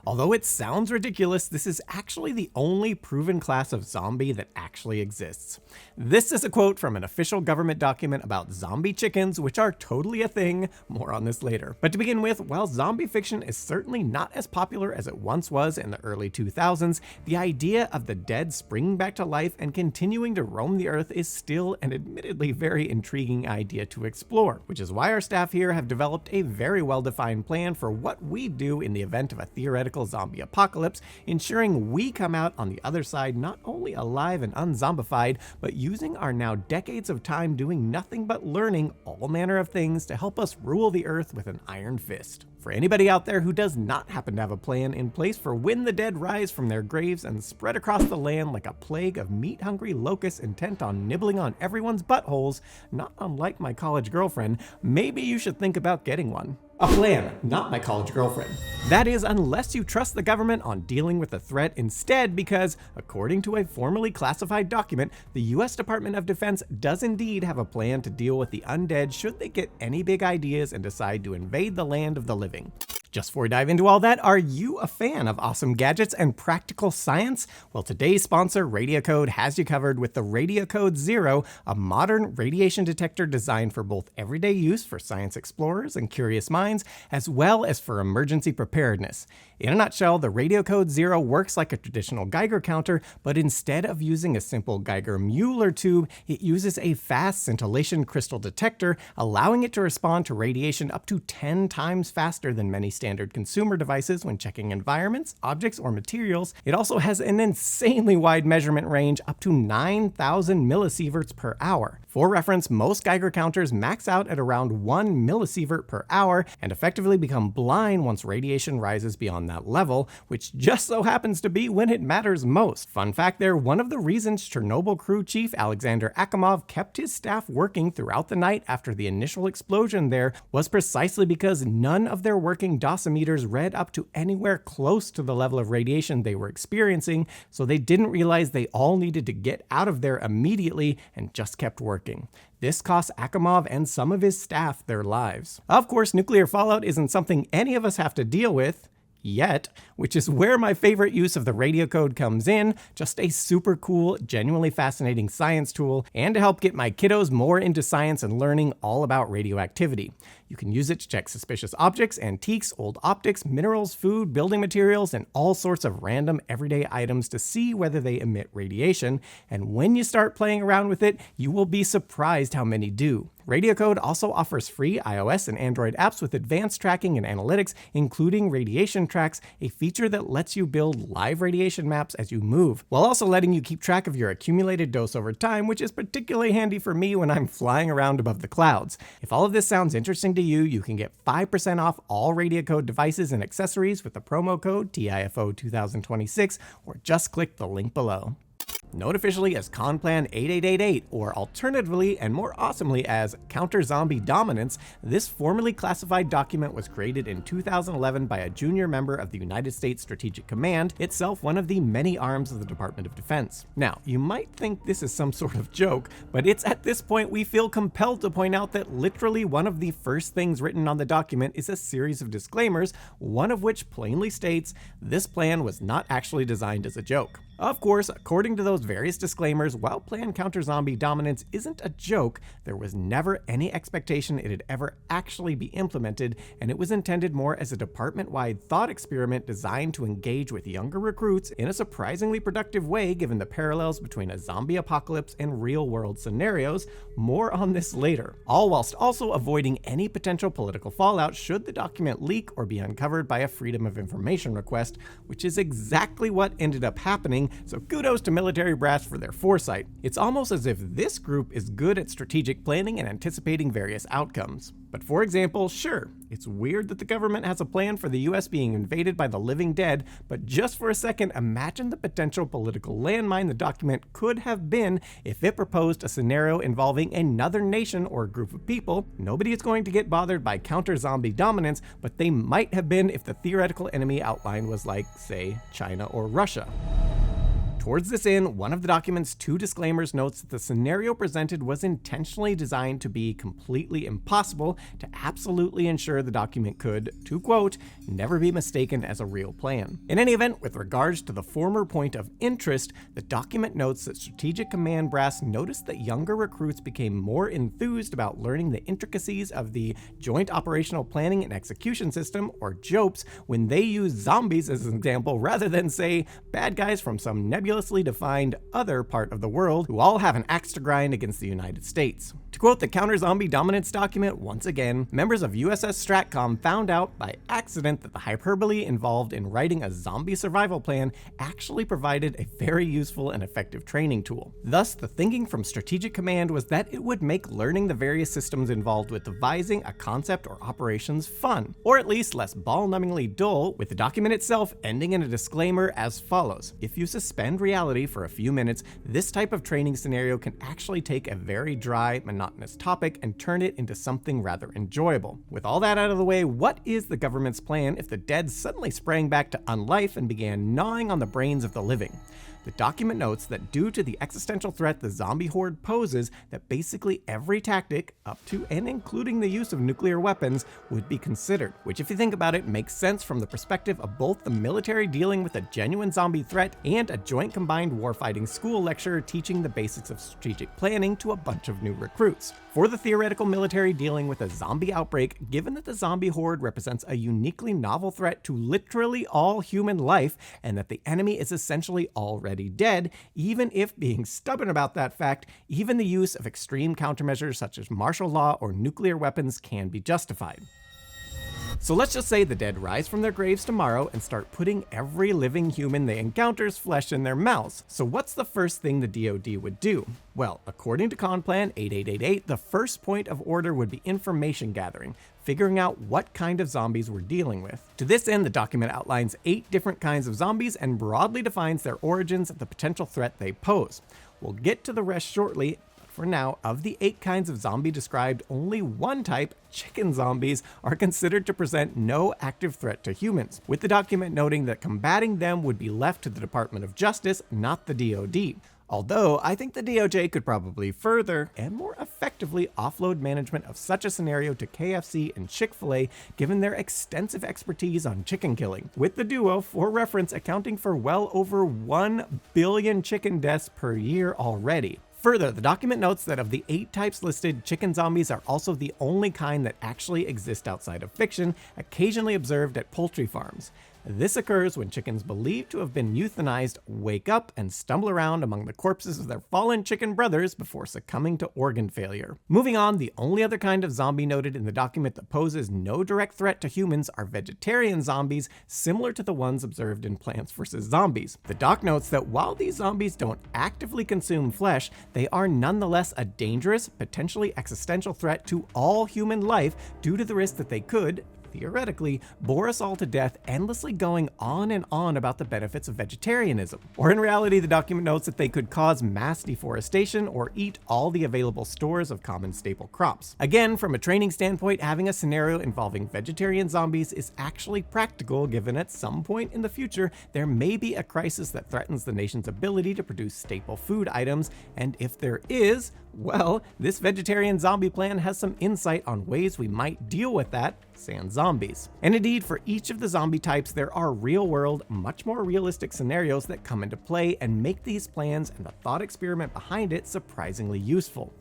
Although it sounds ridiculous, this is actually the only proven class of zombie that actually exists. This is a quote from an official government document about zombie chickens, which are totally a thing. More on this later. But to begin with, while zombie fiction is certainly not as popular as it once was in the early 2000s, the idea of the dead springing back to life and continuing to roam the earth is still an admittedly very intriguing idea to explore, which is why our staff here have developed a very well-defined plan for what we do in the event of a theoretical zombie apocalypse, ensuring we come out on the other side not only alive and unzombified, but using our now decades of time doing nothing but learning all manner of things to help us rule the earth with an iron fist. For anybody out there who does not happen to have a plan in place for when the dead rise from their graves and spread across the land like a plague of meat-hungry locusts intent on nibbling on everyone's buttholes, not unlike my college girlfriend, maybe you should think about getting one. A plan, not my college girlfriend. That is, unless you trust the government on dealing with the threat instead, because according to a formally classified document, the US Department of Defense does indeed have a plan to deal with the undead should they get any big ideas and decide to invade the land of the living. Just before we dive into all that, are you a fan of awesome gadgets and practical science? Well, today's sponsor, Radiacode, has you covered with the Radiacode Zero, a modern radiation detector designed for both everyday use for science explorers and curious minds, as well as for emergency preparedness. In a nutshell, the Radiacode Zero works like a traditional Geiger counter, but instead of using a simple Geiger-Müller tube, it uses a fast scintillation crystal detector, allowing it to respond to radiation up to 10 times faster than many standard consumer devices when checking environments, objects, or materials. It also has an insanely wide measurement range, up to 9,000 millisieverts per hour. For reference, most Geiger counters max out at around 1 millisievert per hour and effectively become blind once radiation rises beyond that level, which just so happens to be when it matters most. Fun fact there, one of the reasons Chernobyl crew chief Alexander Akimov kept his staff working throughout the night after the initial explosion there was precisely because none of their working dosimeters read up to anywhere close to the level of radiation they were experiencing, so they didn't realize they all needed to get out of there immediately and just kept working. This cost Akimov and some of his staff their lives. Of course, nuclear fallout isn't something any of us have to deal with yet, which is where my favorite use of the Radiacode comes in, just a super cool, genuinely fascinating science tool, and to help get my kiddos more into science and learning all about radioactivity. You can use it to check suspicious objects, antiques, old optics, minerals, food, building materials, and all sorts of random everyday items to see whether they emit radiation, and when you start playing around with it, you will be surprised how many do. Radiacode also offers free iOS and Android apps with advanced tracking and analytics, including radiation tracks, a feature that lets you build live radiation maps as you move, while also letting you keep track of your accumulated dose over time, which is particularly handy for me when I'm flying around above the clouds. If all of this sounds interesting to you, you can get 5% off all Radiacode devices and accessories with the promo code TIFO2026, or just click the link below. Known officially as Conplan 8888, or alternatively and more awesomely as Counter Zombie Dominance, this formally classified document was created in 2011 by a junior member of the United States Strategic Command, itself one of the many arms of the Department of Defense. Now, you might think this is some sort of joke, but it's at this point we feel compelled to point out that literally one of the first things written on the document is a series of disclaimers, one of which plainly states this plan was not actually designed as a joke. Of course, according to those various disclaimers, while Plan Counter Zombie Dominance isn't a joke, there was never any expectation it'd ever actually be implemented, and it was intended more as a department-wide thought experiment designed to engage with younger recruits in a surprisingly productive way given the parallels between a zombie apocalypse and real-world scenarios. More on this later. All whilst also avoiding any potential political fallout should the document leak or be uncovered by a Freedom of Information request, which is exactly what ended up happening, so kudos to military brass for their foresight. It's almost as if this group is good at strategic planning and anticipating various outcomes. But for example, sure, it's weird that the government has a plan for the US being invaded by the living dead, but just for a second, imagine the potential political landmine the document could have been if it proposed a scenario involving another nation or a group of people. Nobody is going to get bothered by counter-zombie dominance, but they might have been if the theoretical enemy outlined was like, say, China or Russia. Towards this end, one of the document's 2 disclaimers notes that the scenario presented was intentionally designed to be completely impossible to absolutely ensure the document could, to quote, never be mistaken as a real plan. In any event, with regards to the former point of interest, the document notes that Strategic Command brass noticed that younger recruits became more enthused about learning the intricacies of the Joint Operational Planning and Execution System, or JOPS, when they used zombies as an example rather than, say, bad guys from some nebulously defined other part of the world who all have an axe to grind against the United States. To quote the counter-zombie dominance document once again, members of USS Stratcom found out by accident that the hyperbole involved in writing a zombie survival plan actually provided a very useful and effective training tool. Thus, the thinking from Strategic Command was that it would make learning the various systems involved with devising a concept or operations fun, or at least less ball-numbingly dull, with the document itself ending in a disclaimer as follows. If you suspend reality for a few minutes, this type of training scenario can actually take a very dry, monotonous topic and turn it into something rather enjoyable. With all that out of the way, what is the government's plan if the dead suddenly sprang back to unlife and began gnawing on the brains of the living? The document notes that due to the existential threat the zombie horde poses, that basically every tactic, up to and including the use of nuclear weapons, would be considered, which if you think about it, makes sense from the perspective of both the military dealing with a genuine zombie threat and a joint combined warfighting school lecturer teaching the basics of strategic planning to a bunch of new recruits. For the theoretical military dealing with a zombie outbreak, given that the zombie horde represents a uniquely novel threat to literally all human life, and that the enemy is essentially already dead, even if being stubborn about that fact, even the use of extreme countermeasures such as martial law or nuclear weapons can be justified. So let's just say the dead rise from their graves tomorrow and start putting every living human they encounter's flesh in their mouths. So what's the first thing the DoD would do? Well, according to Con Plan 8888, the first point of order would be information gathering, figuring out what kind of zombies we're dealing with. To this end, the document outlines 8 different kinds of zombies and broadly defines their origins and the potential threat they pose. We'll get to the rest shortly. For now, of the 8 kinds of zombie described, only one type, chicken zombies, are considered to present no active threat to humans, with the document noting that combating them would be left to the Department of Justice, not the DoD. Although, I think the DOJ could probably further and more effectively offload management of such a scenario to KFC and Chick-fil-A, given their extensive expertise on chicken killing, with the duo, for reference, accounting for well over 1 billion chicken deaths per year already. Further, the document notes that of the 8 types listed, chicken zombies are also the only kind that actually exist outside of fiction, occasionally observed at poultry farms. This occurs when chickens believed to have been euthanized wake up and stumble around among the corpses of their fallen chicken brothers before succumbing to organ failure. Moving on, the only other kind of zombie noted in the document that poses no direct threat to humans are vegetarian zombies, similar to the ones observed in Plants vs. Zombies. The doc notes that while these zombies don't actively consume flesh, they are nonetheless a dangerous, potentially existential threat to all human life due to the risk that they could, theoretically, bore us all to death, endlessly going on and on about the benefits of vegetarianism. Or in reality, the document notes that they could cause mass deforestation or eat all the available stores of common staple crops. Again, from a training standpoint, having a scenario involving vegetarian zombies is actually practical, given at some point in the future, there may be a crisis that threatens the nation's ability to produce staple food items, and if there is, well, this vegetarian zombie plan has some insight on ways we might deal with that, sans zombies. And indeed, for each of the zombie types, there are real-world, much more realistic scenarios that come into play and make these plans and the thought experiment behind it surprisingly useful.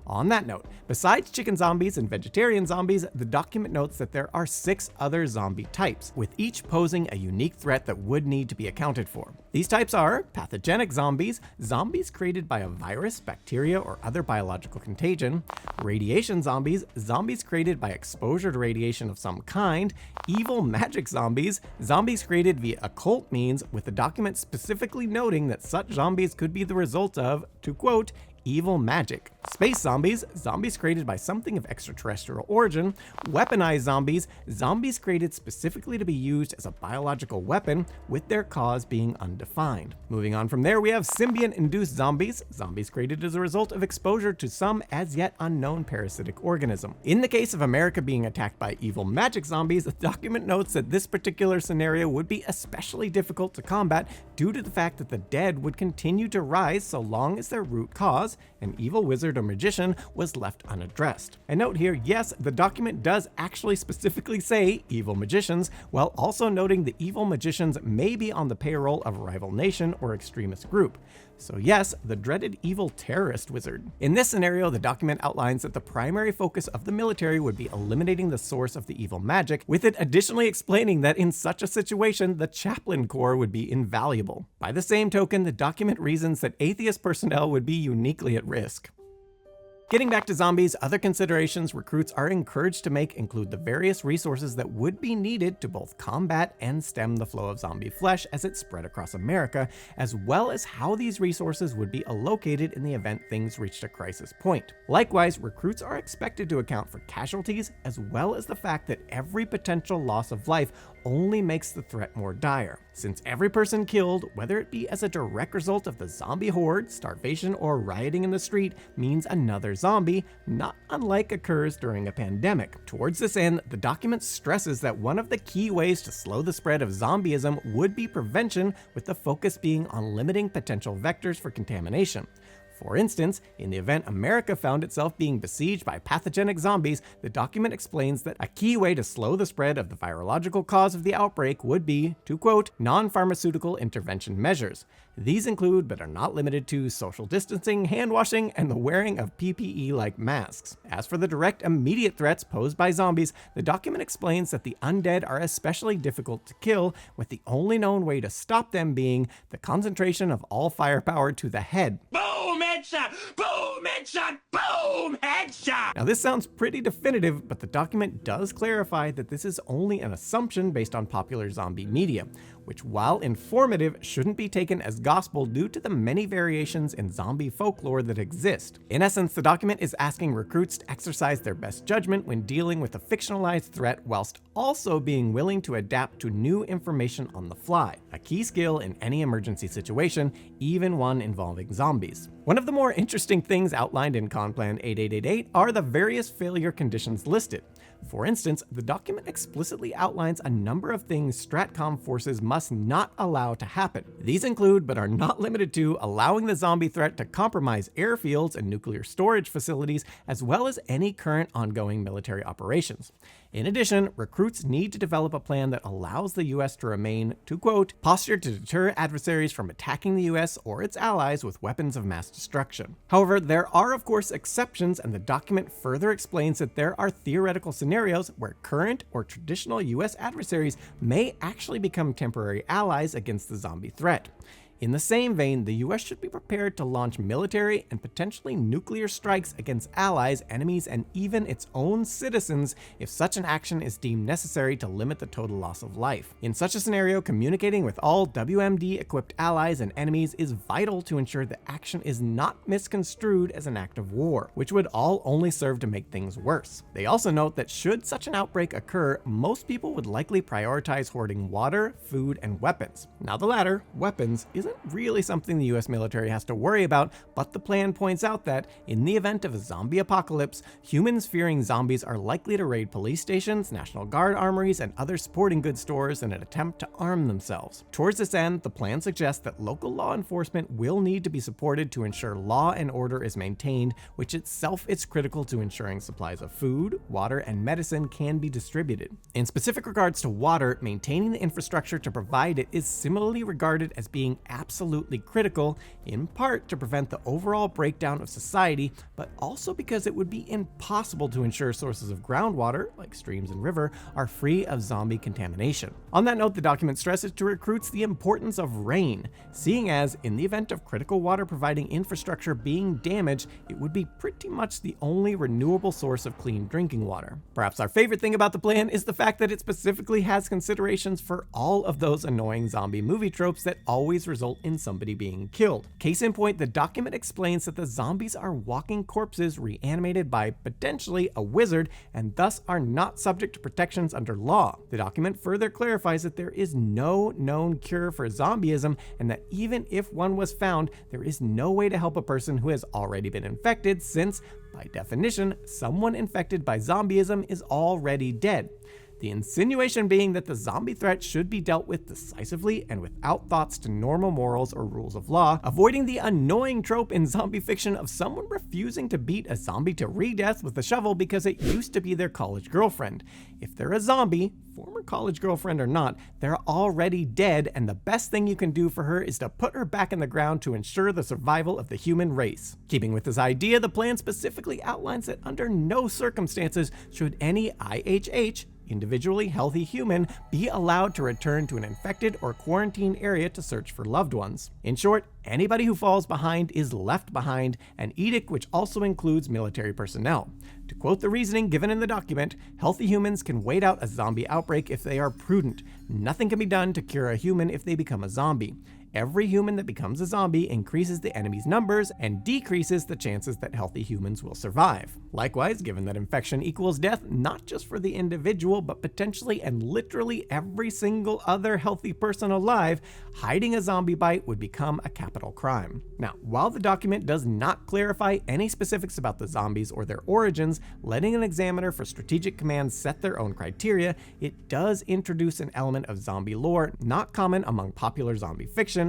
On that note, besides chicken zombies and vegetarian zombies, the document notes that there are 6 other zombie types, with each posing a unique threat that would need to be accounted for. These types are pathogenic zombies, zombies created by a virus, bacteria, or other biological contagion; radiation zombies, zombies created by exposure to radiation of some kind; evil magic zombies, zombies created via occult means, with the document specifically noting that such zombies could be the result of, to quote, evil magic. Space zombies, zombies created by something of extraterrestrial origin. Weaponized zombies, zombies created specifically to be used as a biological weapon, with their cause being undefined. Moving on from there, we have symbiont-induced zombies, zombies created as a result of exposure to some as yet unknown parasitic organism. In the case of America being attacked by evil magic zombies, the document notes that this particular scenario would be especially difficult to combat due to the fact that the dead would continue to rise so long as their root cause, an evil wizard or magician, was left unaddressed. And note here, yes, the document does actually specifically say evil magicians, while also noting the evil magicians may be on the payroll of a rival nation or extremist group. So yes, the dreaded evil terrorist wizard. In this scenario, the document outlines that the primary focus of the military would be eliminating the source of the evil magic, with it additionally explaining that in such a situation, the chaplain corps would be invaluable. By the same token, the document reasons that atheist personnel would be uniquely at risk. Getting back to zombies, other considerations recruits are encouraged to make include the various resources that would be needed to both combat and stem the flow of zombie flesh as it spread across America, as well as how these resources would be allocated in the event things reached a crisis point. Likewise, recruits are expected to account for casualties, as well as the fact that every potential loss of life only makes the threat more dire. Since every person killed, whether it be as a direct result of the zombie horde, starvation, or rioting in the street, means another zombie, not unlike occurs during a pandemic. Towards this end, the document stresses that one of the key ways to slow the spread of zombieism would be prevention, with the focus being on limiting potential vectors for contamination. For instance, in the event America found itself being besieged by pathogenic zombies, the document explains that a key way to slow the spread of the virological cause of the outbreak would be, to quote, non-pharmaceutical intervention measures. These include, but are not limited to, social distancing, hand washing, and the wearing of PPE-like masks. As for the direct immediate threats posed by zombies, the document explains that the undead are especially difficult to kill, with the only known way to stop them being the concentration of all firepower to the head. Boom, headshot! Boom, headshot! Boom, headshot! Now this sounds pretty definitive, but the document does clarify that this is only an assumption based on popular zombie media, which, while informative, shouldn't be taken as gospel due to the many variations in zombie folklore that exist. In essence, the document is asking recruits to exercise their best judgment when dealing with a fictionalized threat, whilst also being willing to adapt to new information on the fly, a key skill in any emergency situation, even one involving zombies. One of the more interesting things outlined in Conplan 8888 are the various failure conditions listed. For instance, the document explicitly outlines a number of things Stratcom forces must not allow to happen. These include, but are not limited to, allowing the zombie threat to compromise airfields and nuclear storage facilities, as well as any current ongoing military operations. In addition, recruits need to develop a plan that allows the US to remain, to quote, postured to deter adversaries from attacking the US or its allies with weapons of mass destruction. However, there are of course exceptions, and the document further explains that there are theoretical scenarios where current or traditional US adversaries may actually become temporary allies against the zombie threat. In the same vein, the US should be prepared to launch military and potentially nuclear strikes against allies, enemies, and even its own citizens if such an action is deemed necessary to limit the total loss of life. In such a scenario, communicating with all WMD-equipped allies and enemies is vital to ensure that action is not misconstrued as an act of war, which would all only serve to make things worse. They also note that should such an outbreak occur, most people would likely prioritize hoarding water, food, and weapons. Now the latter, weapons, isn't really something the US military has to worry about, but the plan points out that, in the event of a zombie apocalypse, humans fearing zombies are likely to raid police stations, National Guard armories, and other sporting goods stores in an attempt to arm themselves. Towards this end, the plan suggests that local law enforcement will need to be supported to ensure law and order is maintained, which itself is critical to ensuring supplies of food, water, and medicine can be distributed. In specific regards to water, maintaining the infrastructure to provide it is similarly regarded as being absolutely critical, in part to prevent the overall breakdown of society, but also because it would be impossible to ensure sources of groundwater, like streams and river, are free of zombie contamination. On that note, the document stresses to recruits the importance of rain, seeing as, in the event of critical water providing infrastructure being damaged, it would be pretty much the only renewable source of clean drinking water. Perhaps our favorite thing about the plan is the fact that it specifically has considerations for all of those annoying zombie movie tropes that always result result in somebody being killed. Case in point, the document explains that the zombies are walking corpses reanimated by potentially a wizard and thus are not subject to protections under law. The document further clarifies that there is no known cure for zombieism and that even if one was found, there is no way to help a person who has already been infected since, by definition, someone infected by zombieism is already dead. The insinuation being that the zombie threat should be dealt with decisively and without thoughts to normal morals or rules of law, avoiding the annoying trope in zombie fiction of someone refusing to beat a zombie to re-death with a shovel because it used to be their college girlfriend. If they're a zombie, former college girlfriend or not, they're already dead, and the best thing you can do for her is to put her back in the ground to ensure the survival of the human race. Keeping with this idea, the plan specifically outlines that under no circumstances should any IHH, individually healthy human, be allowed to return to an infected or quarantined area to search for loved ones. In short, anybody who falls behind is left behind, an edict which also includes military personnel. To quote the reasoning given in the document, healthy humans can wait out a zombie outbreak if they are prudent. Nothing can be done to cure a human if they become a zombie. Every human that becomes a zombie increases the enemy's numbers and decreases the chances that healthy humans will survive. Likewise, given that infection equals death, not just for the individual, but potentially and literally every single other healthy person alive, hiding a zombie bite would become a capital crime. Now, while the document does not clarify any specifics about the zombies or their origins, letting an examiner for strategic command set their own criteria, it does introduce an element of zombie lore not common among popular zombie fiction,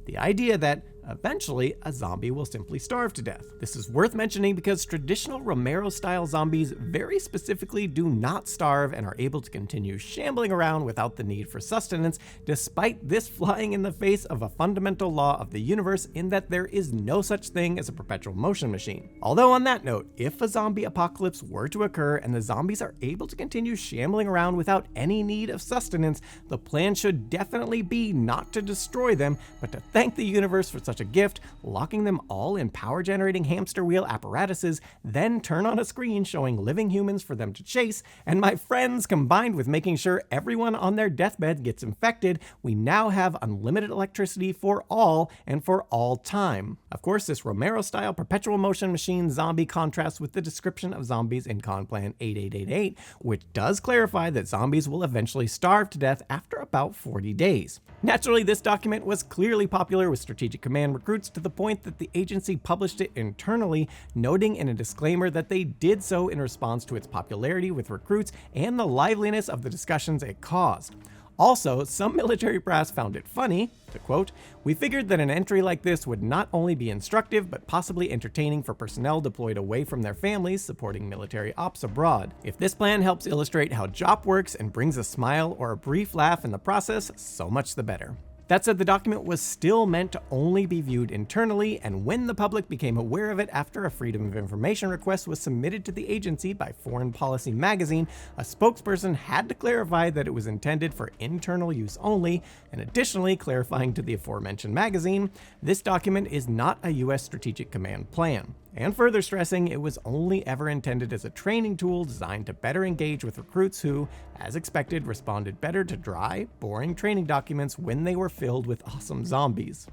the idea that eventually a zombie will simply starve to death. This is worth mentioning because traditional Romero-style zombies very specifically do not starve and are able to continue shambling around without the need for sustenance, despite this flying in the face of a fundamental law of the universe in that there is no such thing as a perpetual motion machine. Although on that note, if a zombie apocalypse were to occur and the zombies are able to continue shambling around without any need of sustenance, the plan should definitely be not to destroy them, but to thank the universe for such a gift, locking them all in power-generating hamster wheel apparatuses, then turn on a screen showing living humans for them to chase, and my friends, combined with making sure everyone on their deathbed gets infected, we now have unlimited electricity for all and for all time. Of course, this Romero-style perpetual motion machine zombie contrasts with the description of zombies in Con-Plan 8888, which does clarify that zombies will eventually starve to death after about 40 days. Naturally, this document was clearly popular with Strategic Command recruits to the point that the agency published it internally, noting in a disclaimer that they did so in response to its popularity with recruits and the liveliness of the discussions it caused. Also, some military brass found it funny, to quote, "We figured that an entry like this would not only be instructive, but possibly entertaining for personnel deployed away from their families supporting military ops abroad. If this plan helps illustrate how JOP works and brings a smile or a brief laugh in the process, so much the better." That said, the document was still meant to only be viewed internally, and when the public became aware of it after a Freedom of Information request was submitted to the agency by Foreign Policy magazine, a spokesperson had to clarify that it was intended for internal use only, and additionally clarifying to the aforementioned magazine, this document is not a US Strategic Command plan. And further stressing, it was only ever intended as a training tool designed to better engage with recruits who, as expected, responded better to dry, boring training documents when they were filled with awesome zombies.